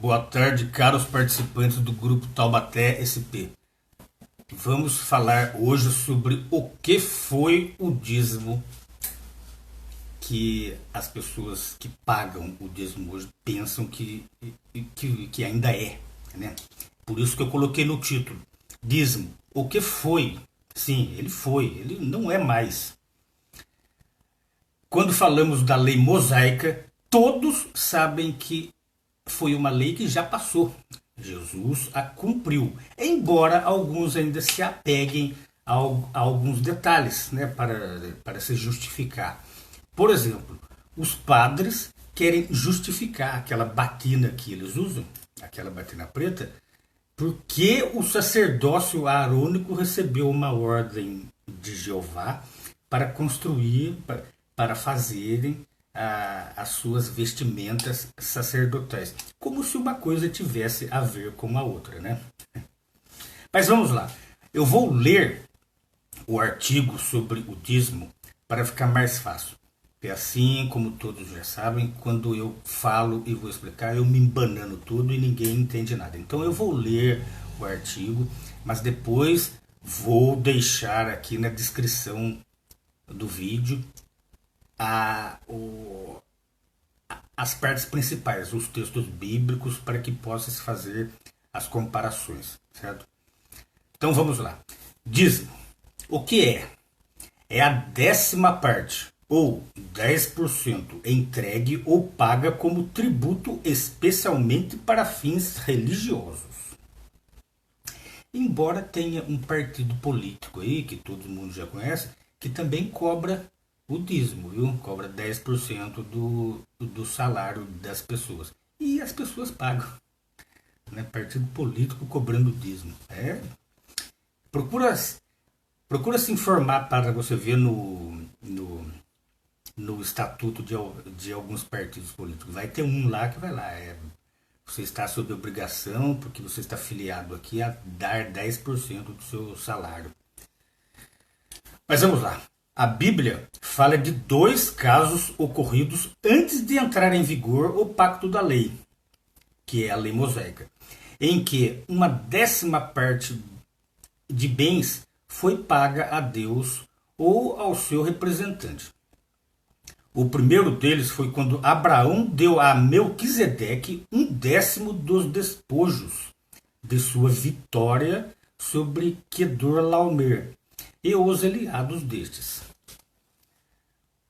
Boa tarde, caros participantes do grupo Taubaté SP. Vamos falar hoje sobre o que foi o dízimo que as pessoas que pagam o dízimo hoje pensam que ainda é, né? Por isso que eu coloquei no título, dízimo, o que foi? Sim, ele não é mais. Quando falamos da lei mosaica, todos sabem que foi uma lei que já passou. Jesus a cumpriu, embora alguns ainda se apeguem a alguns detalhes, né, para se justificar. Por exemplo, os padres querem justificar aquela batina que eles usam, aquela batina preta, porque o sacerdócio arônico recebeu uma ordem de Jeová para construir, para fazerem as suas vestimentas sacerdotais. Como se uma coisa tivesse a ver com a outra, né? Mas vamos lá. Eu vou ler o artigo sobre o dízimo para ficar mais fácil. E assim, como todos já sabem, quando eu falo e vou explicar, eu me embanano tudo e ninguém entende nada. Então eu vou ler o artigo, mas depois vou deixar aqui na descrição do vídeo as partes principais, os textos bíblicos, para que possa se fazer as comparações, certo? Então vamos lá. Dízimo. O que é? É a 10ª parte, ou 10% entregue ou paga como tributo especialmente para fins religiosos. Embora tenha um partido político aí, que todo mundo já conhece, que também cobra o dízimo, viu? Cobra 10% do salário das pessoas. E as pessoas pagam. Né? Partido político cobrando dízimo. Procura se informar para você ver no estatuto de alguns partidos políticos. Vai ter um lá que vai lá. Você está sob obrigação, porque você está filiado aqui, a dar 10% do seu salário. Mas vamos lá. A Bíblia fala de 2 casos ocorridos antes de entrar em vigor o pacto da lei, que é a lei mosaica, em que uma 10ª parte de bens foi paga a Deus ou ao seu representante. O primeiro deles foi quando Abraão deu a Melquisedeque 1/10 dos despojos de sua vitória sobre Quedorlaomer e os aliados destes.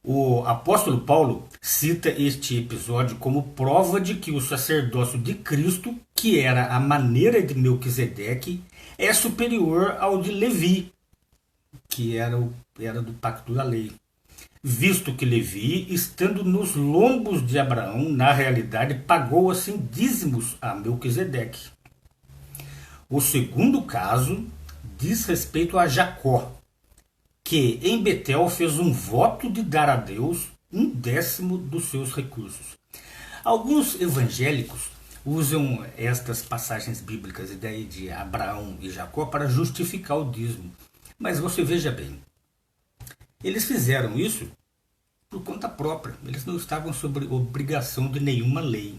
O apóstolo Paulo cita este episódio como prova de que o sacerdócio de Cristo, que era a maneira de Melquisedeque, é superior ao de Levi, que era do pacto da lei. Visto que Levi, estando nos lombos de Abraão, na realidade pagou assim dízimos a Melquisedeque. O segundo caso diz respeito a Jacó, que em Betel fez um voto de dar a Deus 1/10 dos seus recursos. Alguns evangélicos usam estas passagens bíblicas de Abraão e Jacó para justificar o dízimo. Mas você veja bem, eles fizeram isso por conta própria. Eles não estavam sob obrigação de nenhuma lei.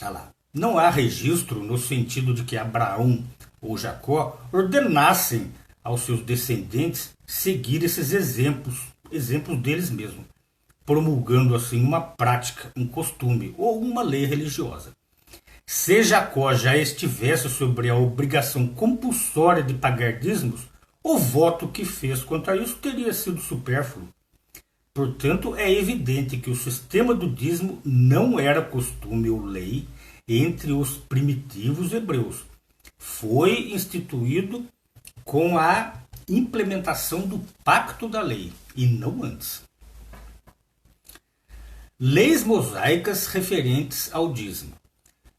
Olha lá. Não há registro no sentido de que Abraão ou Jacó ordenassem aos seus descendentes seguir esses exemplos deles mesmos, promulgando assim uma prática, um costume ou uma lei religiosa. Se Jacó já estivesse sobre a obrigação compulsória de pagar dízimos, o voto que fez quanto a isso teria sido supérfluo. Portanto, é evidente que o sistema do dízimo não era costume ou lei entre os primitivos hebreus. Foi instituído com a implementação do pacto da lei, e não antes. Leis mosaicas referentes ao dízimo.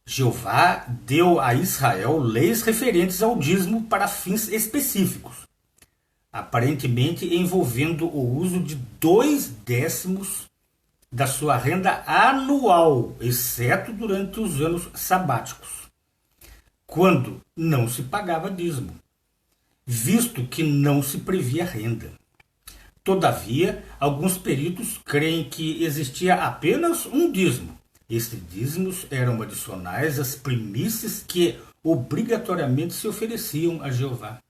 Jeová deu a Israel leis referentes ao dízimo para fins específicos, aparentemente envolvendo o uso de 2/10 da sua renda anual, exceto durante os anos sabáticos, quando não se pagava dízimo, visto que não se previa renda. Todavia, alguns peritos creem que existia apenas um dízimo, Estes dízimos eram adicionais às primícias que obrigatoriamente se ofereciam a Jeová.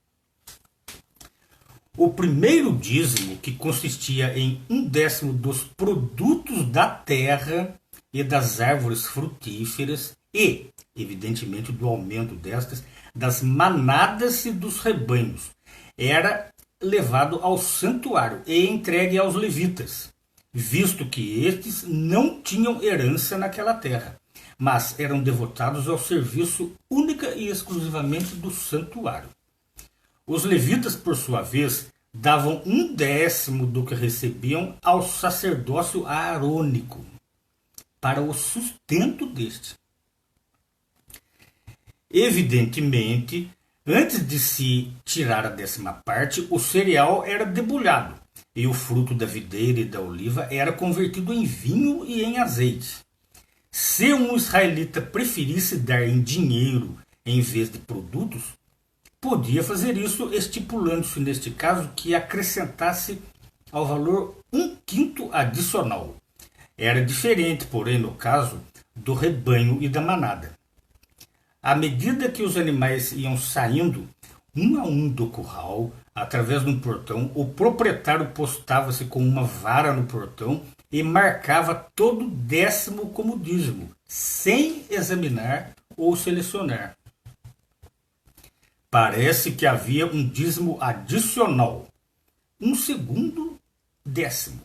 O primeiro dízimo, que consistia em 1/10 dos produtos da terra e das árvores frutíferas e, evidentemente, do aumento destas, das manadas e dos rebanhos, era levado ao santuário e entregue aos levitas, visto que estes não tinham herança naquela terra, mas eram devotados ao serviço única e exclusivamente do santuário. Os levitas, por sua vez, davam 1/10 do que recebiam ao sacerdócio aarônico, para o sustento deste. Evidentemente, antes de se tirar a 10ª parte, o cereal era debulhado, e o fruto da videira e da oliva era convertido em vinho e em azeite. Se um israelita preferisse dar em dinheiro em vez de produtos, podia fazer isso estipulando-se, neste caso, que acrescentasse ao valor 1/5 adicional. Era diferente, porém, no caso do rebanho e da manada. À medida que os animais iam saindo, um a um do curral, através de um portão, o proprietário postava-se com uma vara no portão e marcava todo 10º como dízimo, sem examinar ou selecionar. Parece que havia um dízimo adicional, um segundo 10º,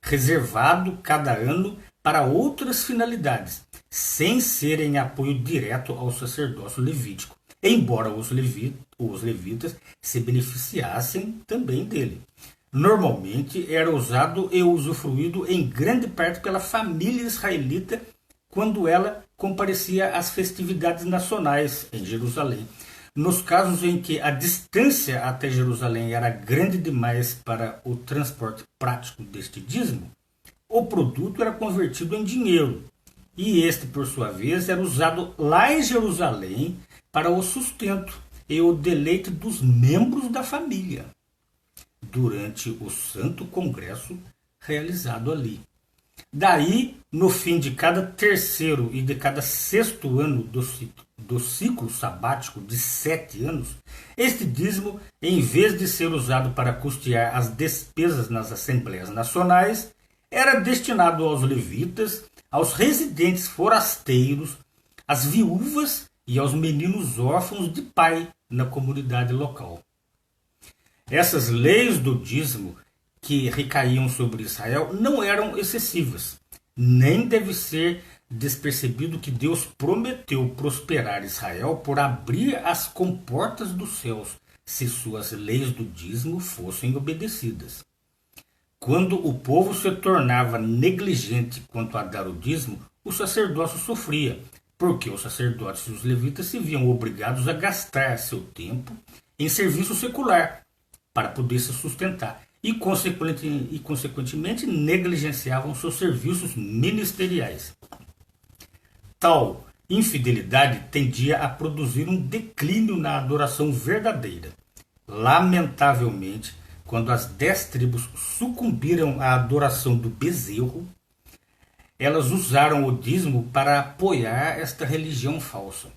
reservado cada ano para outras finalidades, sem ser em apoio direto ao sacerdócio levítico, embora os levitas se beneficiassem também dele. Normalmente era usado e usufruído em grande parte pela família israelita quando ela comparecia às festividades nacionais em Jerusalém. Nos casos em que a distância até Jerusalém era grande demais para o transporte prático deste dízimo, o produto era convertido em dinheiro, e este, por sua vez, era usado lá em Jerusalém para o sustento e o deleite dos membros da família, durante o santo congresso realizado ali. Daí, no fim de cada 3º e de cada 6º ano do ciclo sabático de 7 anos, este dízimo, em vez de ser usado para custear as despesas nas Assembleias Nacionais, era destinado aos levitas, aos residentes forasteiros, às viúvas e aos meninos órfãos de pai na comunidade local. Essas leis do dízimo que recaíam sobre Israel não eram excessivas. Nem deve ser despercebido que Deus prometeu prosperar Israel por abrir as comportas dos céus, se suas leis do dízimo fossem obedecidas. Quando o povo se tornava negligente quanto a dar o dízimo, o sacerdócio sofria, porque os sacerdotes e os levitas se viam obrigados a gastar seu tempo em serviço secular para poder se sustentar e, consequentemente, negligenciavam seus serviços ministeriais. Tal infidelidade tendia a produzir um declínio na adoração verdadeira. Lamentavelmente, quando as 10 tribos sucumbiram à adoração do bezerro, elas usaram o dízimo para apoiar esta religião falsa.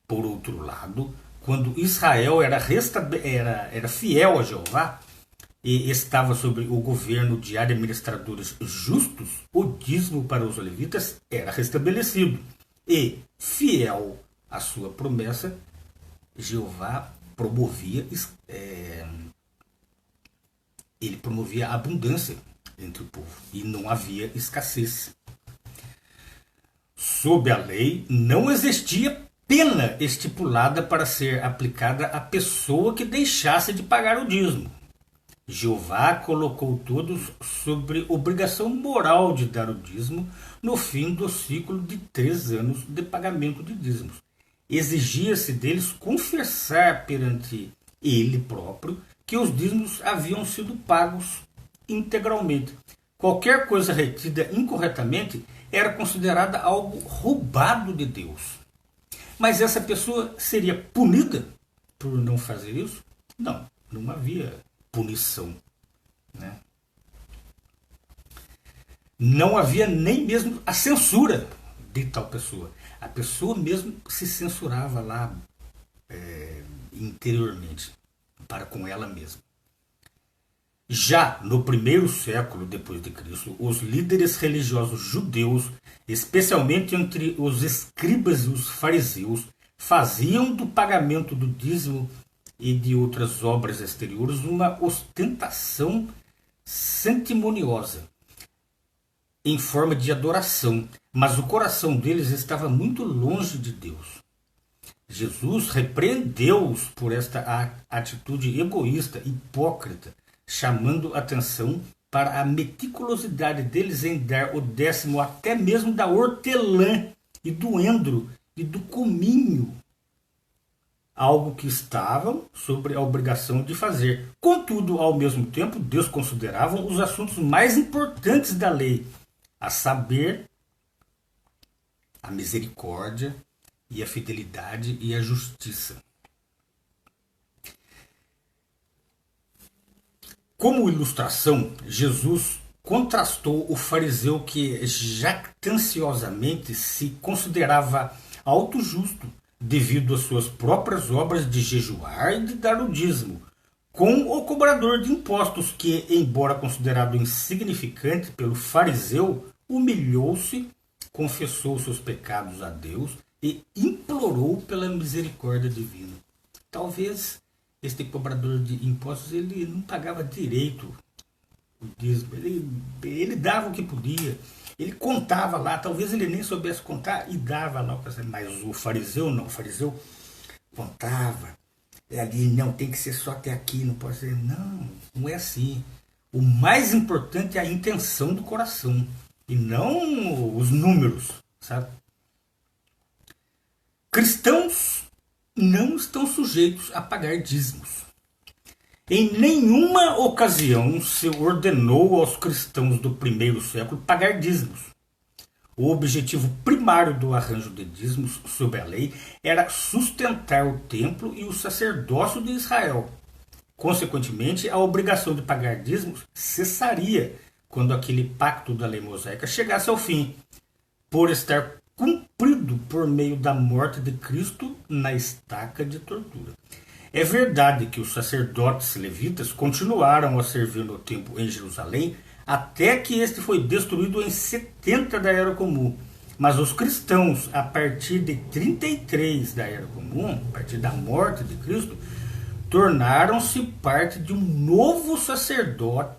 Por outro lado, quando Israel era fiel a Jeová e estava sob o governo de administradores justos, o dízimo para os levitas era restabelecido. E, fiel à sua promessa, Jeová promovia abundância entre o povo e não havia escassez. Sob a lei, não existia pena estipulada para ser aplicada à pessoa que deixasse de pagar o dízimo. Jeová colocou todos sobre obrigação moral de dar o dízimo no fim do ciclo de 3 anos de pagamento de dízimos. Exigia-se deles confessar perante ele próprio que os dízimos haviam sido pagos integralmente. Qualquer coisa retida incorretamente era considerada algo roubado de Deus. Mas essa pessoa seria punida por não fazer isso? Não, não havia punição, né? Não havia nem mesmo a censura de tal pessoa. A pessoa mesmo se censurava lá interiormente, para com ela mesma. Já no primeiro século depois de Cristo, os líderes religiosos judeus, especialmente entre os escribas e os fariseus, faziam do pagamento do dízimo e de outras obras exteriores uma ostentação centimoniosa, em forma de adoração, mas o coração deles estava muito longe de Deus. Jesus repreendeu-os por esta atitude egoísta, hipócrita, chamando atenção para a meticulosidade deles em dar o décimo até mesmo da hortelã e do endro e do cominho, algo que estavam sobre a obrigação de fazer. Contudo, ao mesmo tempo, Deus considerava os assuntos mais importantes da lei, a saber, a misericórdia e a fidelidade e a justiça. Como ilustração, Jesus contrastou o fariseu que jactanciosamente se considerava auto-justo devido às suas próprias obras de jejuar e de dar o dízimo, com o cobrador de impostos que, embora considerado insignificante pelo fariseu, humilhou-se, confessou seus pecados a Deus e implorou pela misericórdia divina. Talvez este cobrador de impostos ele não pagava direito o dízimo, ele dava o que podia, ele contava lá, talvez ele nem soubesse contar e dava lá, mas o fariseu não, o fariseu contava, ali não, tem que ser só até aqui, não pode ser, não é assim. O mais importante é a intenção do coração e não os números, sabe? Cristãos não estão sujeitos a pagar dízimos. Em nenhuma ocasião se ordenou aos cristãos do primeiro século pagar dízimos. O objetivo primário do arranjo de dízimos sob a lei era sustentar o templo e o sacerdócio de Israel. Consequentemente, a obrigação de pagar dízimos cessaria quando aquele pacto da lei mosaica chegasse ao fim, por estar cumprido por meio da morte de Cristo na estaca de tortura. É verdade que os sacerdotes levitas continuaram a servir no templo em Jerusalém até que este foi destruído em 70 da Era Comum. Mas os cristãos, a partir de 33 da Era Comum, a partir da morte de Cristo, tornaram-se parte de um novo sacerdócio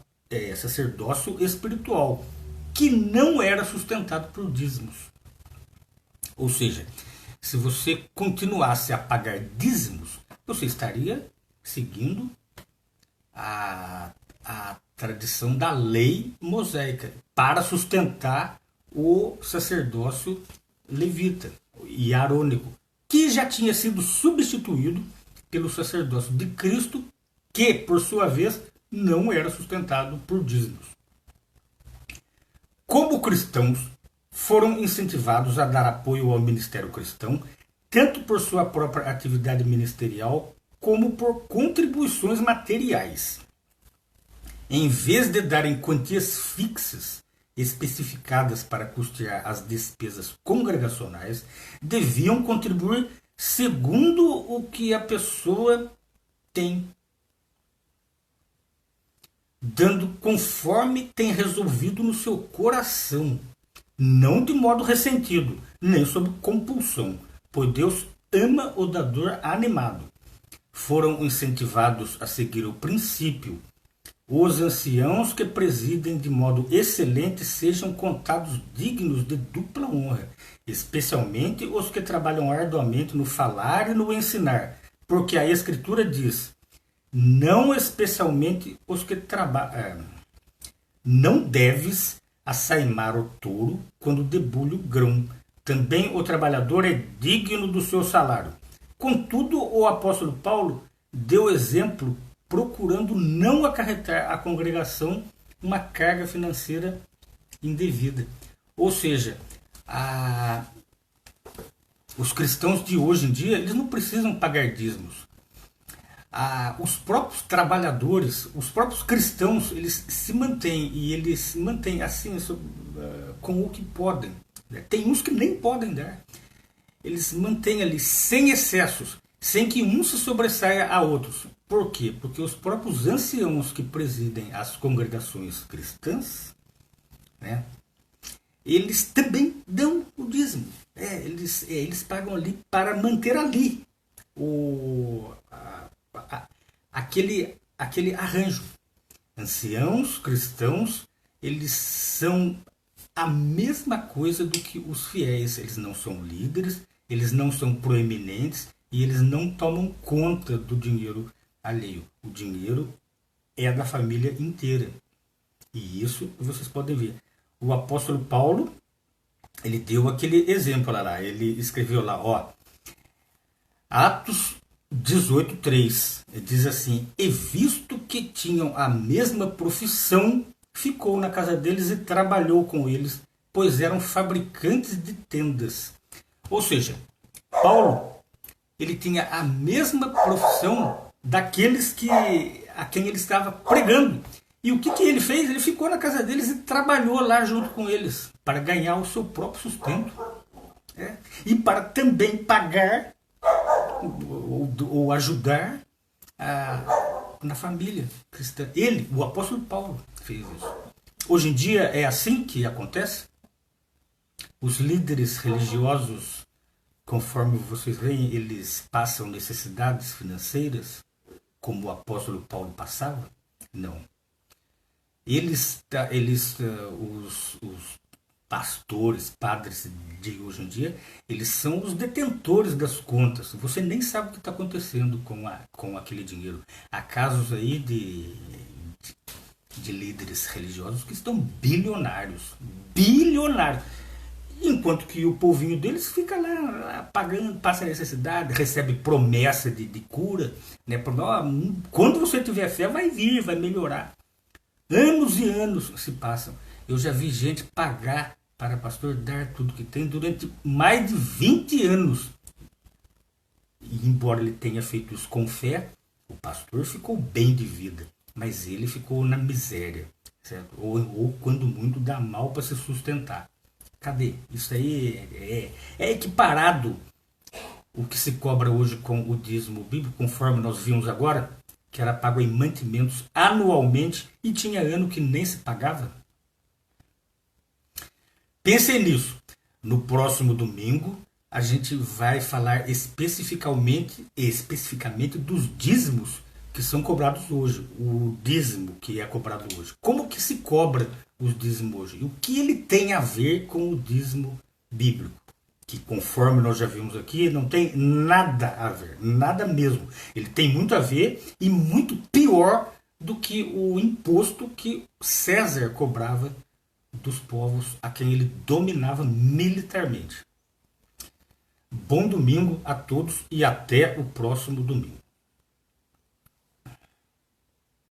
espiritual, que não era sustentado por dízimos. Ou seja, se você continuasse a pagar dízimos, você estaria seguindo a tradição da lei mosaica para sustentar o sacerdócio levita e arônico, que já tinha sido substituído pelo sacerdócio de Cristo, que, por sua vez, não era sustentado por dízimos. Como cristãos, foram incentivados a dar apoio ao ministério cristão, tanto por sua própria atividade ministerial, como por contribuições materiais. Em vez de darem quantias fixas, especificadas para custear as despesas congregacionais, deviam contribuir segundo o que a pessoa tem, dando conforme tem resolvido no seu coração, não de modo ressentido, nem sob compulsão, pois Deus ama o dador animado. Foram incentivados a seguir o princípio. Os anciãos que presidem de modo excelente sejam contados dignos de dupla honra, especialmente os que trabalham arduamente no falar e no ensinar, porque a Escritura diz: não especialmente os que trabalham. Não deves assaimar o touro quando debulha o grão. Também o trabalhador é digno do seu salário. Contudo, o apóstolo Paulo deu exemplo procurando não acarretar à congregação uma carga financeira indevida. Ou seja, os cristãos de hoje em dia eles não precisam pagar dízimos. Os próprios trabalhadores, os próprios cristãos, eles se mantêm e eles se mantêm assim com o que podem, né? Tem uns que nem podem dar. Eles mantêm ali sem excessos, sem que um se sobressaia a outros. Por quê? Porque os próprios anciãos que presidem as congregações cristãs, né, eles também dão o dízimo. Eles pagam ali para manter ali aquele arranjo. Anciãos cristãos, eles são a mesma coisa do que os fiéis. Eles não são líderes, eles não são proeminentes e eles não tomam conta do dinheiro alheio. O dinheiro é da família inteira. E isso vocês podem ver. O apóstolo Paulo, ele deu aquele exemplo lá. Ele escreveu lá, ó, Atos 18:3, diz assim: e visto que tinham a mesma profissão, ficou na casa deles e trabalhou com eles, pois eram fabricantes de tendas. Ou seja, Paulo, ele tinha a mesma profissão daqueles a quem ele estava pregando. E o que ele fez? Ele ficou na casa deles e trabalhou lá junto com eles para ganhar o seu próprio sustento. E para também pagar ou ajudar na família cristã. Ele, o apóstolo Paulo, fez isso. Hoje em dia é assim que acontece. Os líderes religiosos, conforme vocês veem, eles passam necessidades financeiras, como o apóstolo Paulo passava? Não. Os pastores, padres de hoje em dia, eles são os detentores das contas. Você nem sabe o que está acontecendo com aquele dinheiro. Há casos aí de líderes religiosos que estão bilionários. Bilionários. Enquanto que o povinho deles fica lá pagando, passa necessidade, recebe promessa de cura. Né? Quando você tiver fé, vai vir, vai melhorar. Anos e anos se passam. Eu já vi gente pagar para pastor dar tudo que tem durante mais de 20 anos. E embora ele tenha feito isso com fé, o pastor ficou bem de vida, mas ele ficou na miséria, certo? Ou quando muito, dá mal para se sustentar. Cadê? Isso aí é equiparado o que se cobra hoje com o dízimo bíblico, conforme nós vimos agora, que era pago em mantimentos anualmente e tinha ano que nem se pagava. Pensem nisso. No próximo domingo, a gente vai falar especificamente dos dízimos que são cobrados hoje. O dízimo que é cobrado hoje. Como que se cobra os dízimos hoje? E o que ele tem a ver com o dízimo bíblico? Que, conforme nós já vimos aqui, não tem nada a ver. Nada mesmo. Ele tem muito a ver e muito pior do que o imposto que César cobrava dos povos a quem ele dominava militarmente. Bom domingo a todos e até o próximo domingo.